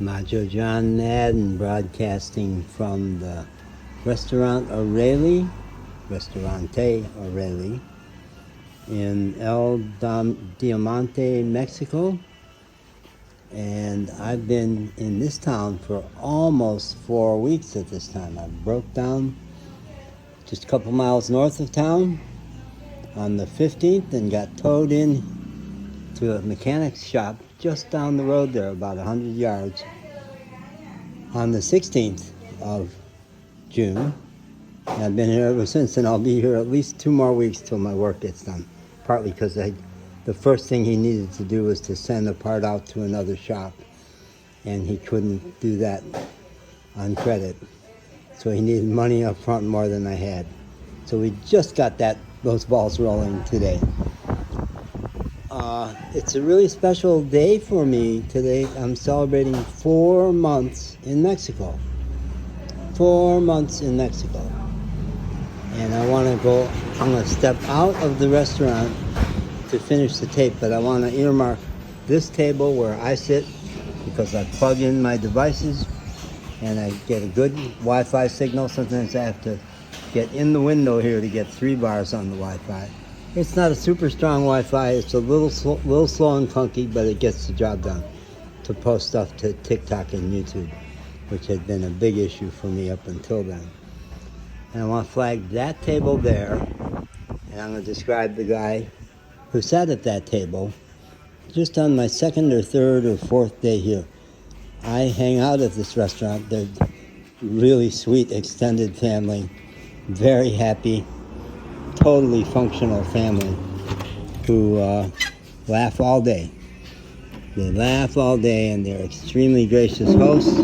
Majo John Madden broadcasting from the Restaurant O'Reilly, Restaurante O'Reilly, in Diamante, Mexico. And I've been in this town for almost 4 weeks at this time. I broke down just a couple miles north of town on the 15th and got towed in to a mechanic's shop just down the road there, about 100 yards, on the 16th of June. And I've been here ever since, and I'll be here at least 2 more weeks till my work gets done. Partly because the first thing he needed to do was to send a part out to another shop, and he couldn't do that on credit. So he needed money up front more than I had. So we just got those balls rolling today. It's a really special day for me today. I'm celebrating 4 months in Mexico. 4 months in Mexico. And I'm going to step out of the restaurant to finish the tape, but I want to earmark this table where I sit because I plug in my devices and I get a good Wi-Fi signal. Sometimes I have to get in the window here to get 3 bars on the Wi-Fi. It's not a super strong Wi-Fi. It's a little slow and clunky, but it gets the job done to post stuff to TikTok and YouTube, which had been a big issue for me up until then. And I want to flag that table there, and I'm going to describe the guy who sat at that table just on my 2nd or 3rd or 4th day here. I hang out at this restaurant. They're really sweet extended family, very happy, totally functional family who laugh all day. They laugh all day, and they're extremely gracious hosts.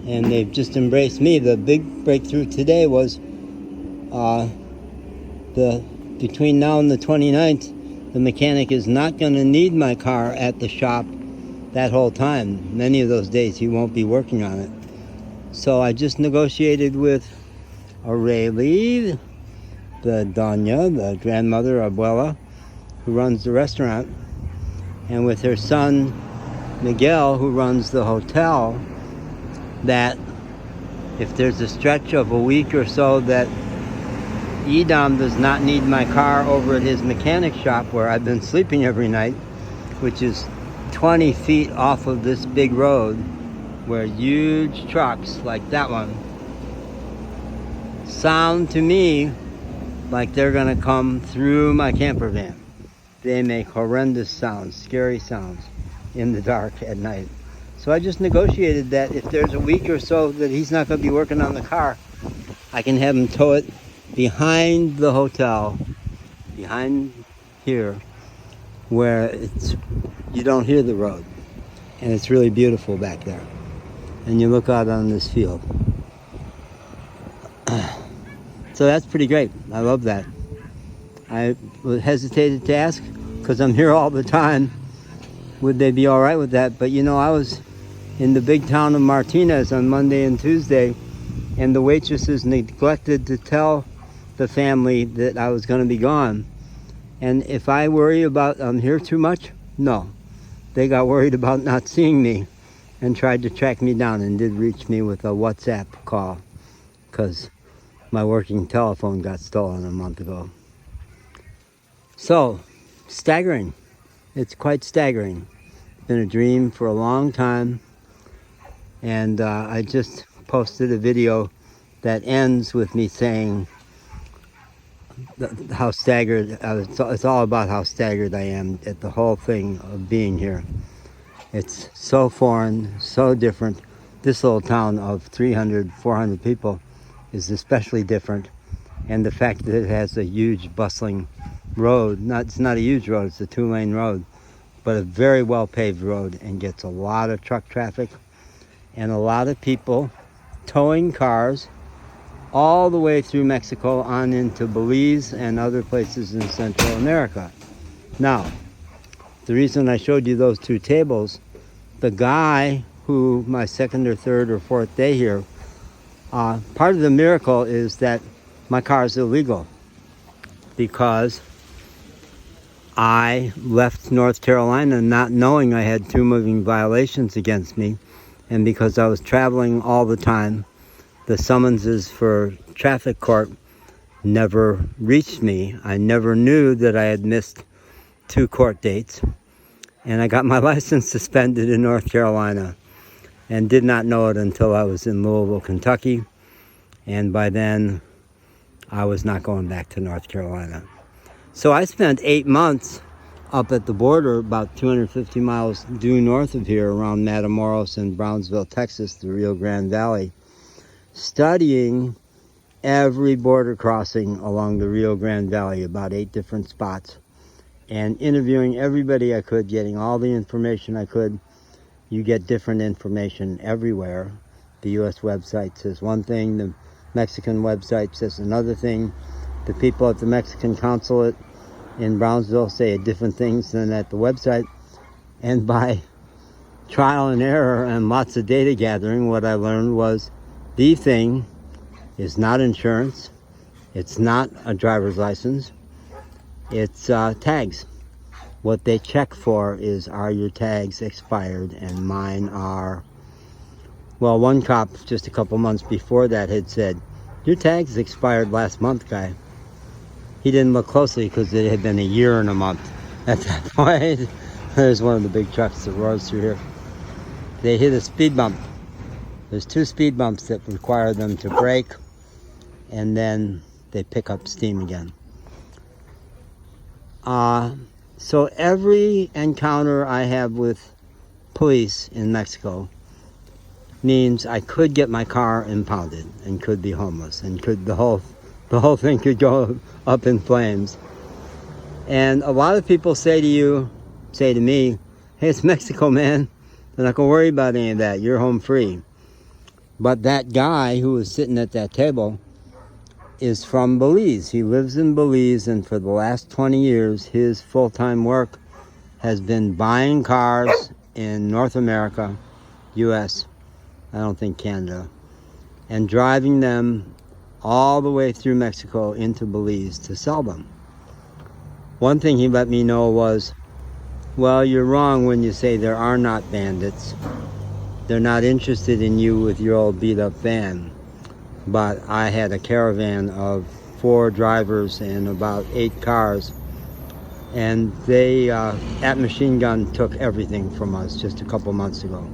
And they've just embraced me. The big breakthrough today was between now and the 29th, the mechanic is not going to need my car at the shop that whole time. Many of those days he won't be working on it. So I just negotiated with O'Reilly, the Doña, the grandmother, abuela, who runs the restaurant, and with her son, Miguel, who runs the hotel, that if there's a stretch of a week or so that Edom does not need my car over at his mechanic shop where I've been sleeping every night, which is 20 feet off of this big road where huge trucks like that one sound to me like they're going to come through my camper van. They make horrendous sounds, scary sounds in the dark at night. So I just negotiated that if there's a week or so that he's not going to be working on the car, I can have him tow it behind the hotel, behind here, where you don't hear the road. And it's really beautiful back there. And you look out on this field. So that's pretty great. I love that. I hesitated to ask because I'm here all the time. Would they be all right with that? But I was in the big town of Martinez on Monday and Tuesday, and the waitresses neglected to tell the family that I was going to be gone. And if I worry about I'm here too much, no. They got worried about not seeing me and tried to track me down and did reach me with a WhatsApp call because my working telephone got stolen a month ago. So, staggering. It's quite staggering. It's been a dream for a long time. And I just posted a video that ends with me saying how staggered, it's all about how staggered I am at the whole thing of being here. It's so foreign, so different. This little town of 300, 400 people is especially different. And the fact that it has a huge bustling road, it's not a huge road, it's a 2-lane road, but a very well paved road, and gets a lot of truck traffic and a lot of people towing cars all the way through Mexico on into Belize and other places in Central America. Now, the reason I showed you those 2 tables, the guy who, my 2nd or 3rd or 4th day here, part of the miracle is that my car is illegal because I left North Carolina not knowing I had 2 moving violations against me. And because I was traveling all the time, the summonses for traffic court never reached me. I never knew that I had missed 2 court dates. And I got my license suspended in North Carolina and did not know it until I was in Louisville, Kentucky. And by then, I was not going back to North Carolina. So I spent 8 months up at the border, about 250 miles due north of here, around Matamoros and Brownsville, Texas, the Rio Grande Valley, studying every border crossing along the Rio Grande Valley, about 8 different spots, and interviewing everybody I could, getting all the information I could. You get different information everywhere. The U.S. website says one thing, the Mexican website says another thing. The people at the Mexican consulate in Brownsville say different things than at the website. And by trial and error and lots of data gathering, what I learned was the thing is not insurance, it's not a driver's license, it's tags. What they check for is, are your tags expired? And mine are. Well, one cop just a couple months before that had said, your tags expired last month, guy. He didn't look closely because it had been a year and a month at that point. There's one of the big trucks that roars through here. They hit a speed bump. There's 2 speed bumps that require them to brake, and then they pick up steam again. So every encounter I have with police in Mexico means I could get my car impounded and could be homeless and could the whole thing could go up in flames. And a lot of people say to me, hey, it's Mexico, man. They're not gonna worry about any of that. You're home free. But that guy who was sitting at that table is from Belize. He lives in Belize, and for the last 20 years, his full-time work has been buying cars in North America, U.S., I don't think Canada, and driving them all the way through Mexico into Belize to sell them. One thing he let me know was, well, you're wrong when you say there are not bandits. They're not interested in you with your old beat-up van. But I had a caravan of 4 drivers and about 8 cars, and they, at Machine Gun, took everything from us just a couple months ago.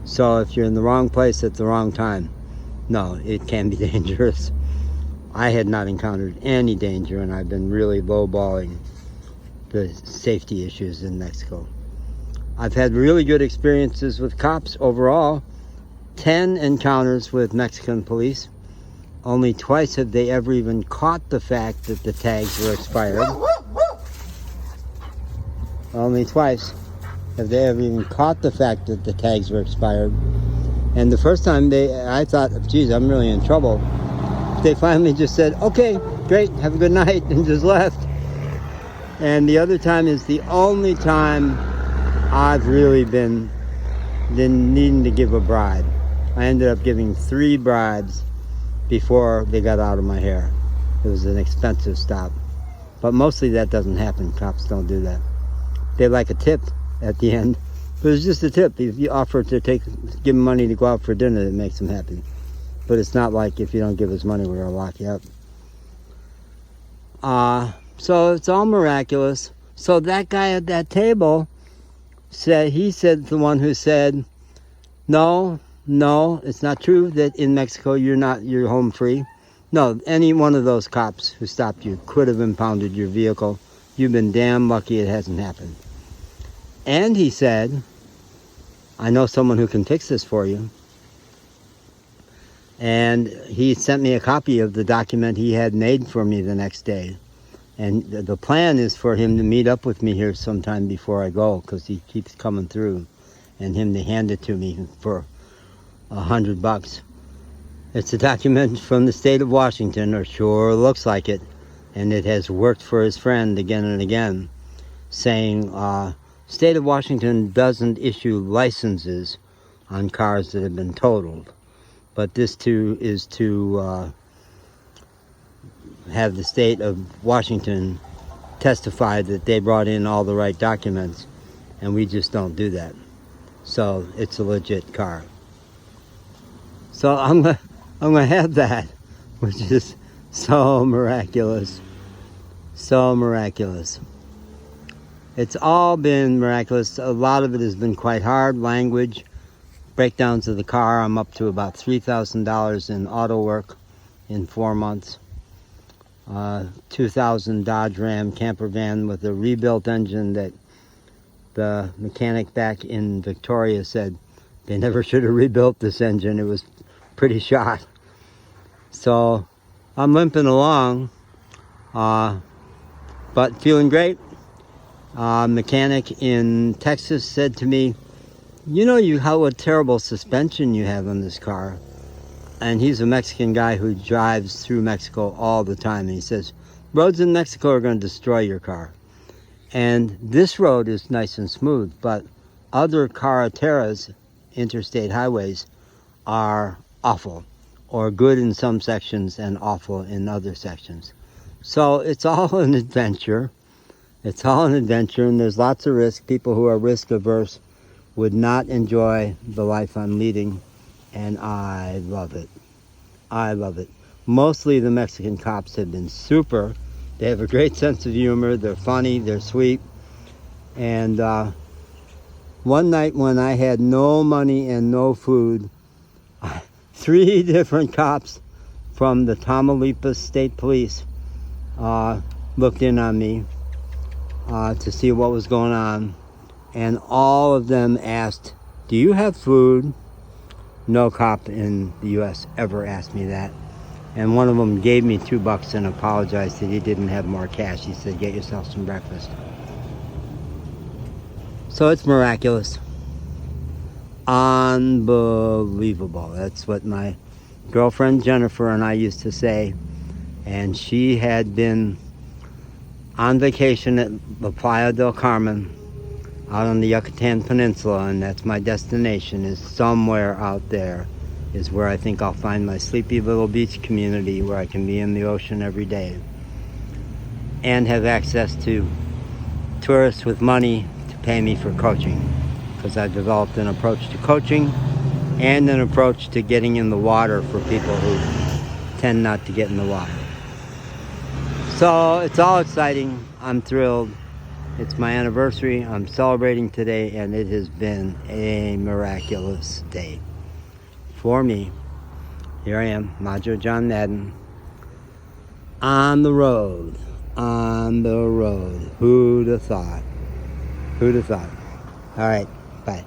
So if you're in the wrong place at the wrong time, no, it can be dangerous. I had not encountered any danger, and I've been really lowballing the safety issues in Mexico. I've had really good experiences with cops overall. 10 encounters with Mexican police. Only twice have they ever even caught the fact that the tags were expired. Only twice have they ever even caught the fact that the tags were expired. And the first time I thought, geez, I'm really in trouble. They finally just said, okay, great, have a good night, and just left. And the other time is the only time I've really been needing to give a bribe. I ended up giving 3 bribes before they got out of my hair. It was an expensive stop. But mostly that doesn't happen. Cops don't do that. They like a tip at the end. But it's just a tip. If you offer to give them money to go out for dinner, it makes them happy. But it's not like if you don't give us money, we're going to lock you up. So it's all miraculous. So that guy at that table said, the one who said, no, it's not true that in Mexico you're home free. No, any one of those cops who stopped you could have impounded your vehicle. You've been damn lucky it hasn't happened. And he said, I know someone who can fix this for you. And he sent me a copy of the document he had made for me the next day. And the plan is for him to meet up with me here sometime before I go, because he keeps coming through, and him to hand it to me for $100. It's a document from the state of Washington, or sure looks like it, and it has worked for his friend again and again, saying state of Washington doesn't issue licenses on cars that have been totaled, but this too is to have the state of Washington testify that they brought in all the right documents, and we just don't do that. So it's a legit car. So I'm gonna have that, which is so miraculous. So miraculous. It's all been miraculous. A lot of it has been quite hard. Language, breakdowns of the car. I'm up to about $3,000 in auto work in 4 months. 2000 Dodge Ram camper van with a rebuilt engine that the mechanic back in Victoria said they never should have rebuilt this engine. It was pretty shot. So I'm limping along, but feeling great. Mechanic in Texas said to me, you know how a terrible suspension you have on this car. And he's a Mexican guy who drives through Mexico all the time. And he says, roads in Mexico are going to destroy your car. And this road is nice and smooth, but other carreteras, interstate highways, are awful, or good in some sections and awful in other sections. So it's all an adventure. It's all an adventure, and there's lots of risk. People who are risk averse would not enjoy the life I'm leading, and I love it. I love it. Mostly the Mexican cops have been super. They have a great sense of humor. They're funny. They're sweet. And one night when I had no money and no food, 3 different cops from the Tamaulipas State Police looked in on me to see what was going on. And all of them asked, do you have food? No cop in the U.S. ever asked me that. And one of them gave me $2 and apologized that he didn't have more cash. He said, get yourself some breakfast. So it's miraculous. Unbelievable. That's what my girlfriend Jennifer and I used to say. And she had been on vacation at La Playa del Carmen out on the Yucatan Peninsula, and that's my destination, is somewhere out there is where I think I'll find my sleepy little beach community where I can be in the ocean every day and have access to tourists with money to pay me for coaching, because I've developed an approach to coaching and an approach to getting in the water for people who tend not to get in the water. So it's all exciting. I'm thrilled. It's my anniversary. I'm celebrating today, and it has been a miraculous day for me. Here I am, Majo John Madden, on the road. On the road. Who'd have thought? Who'd have thought? All right, bye.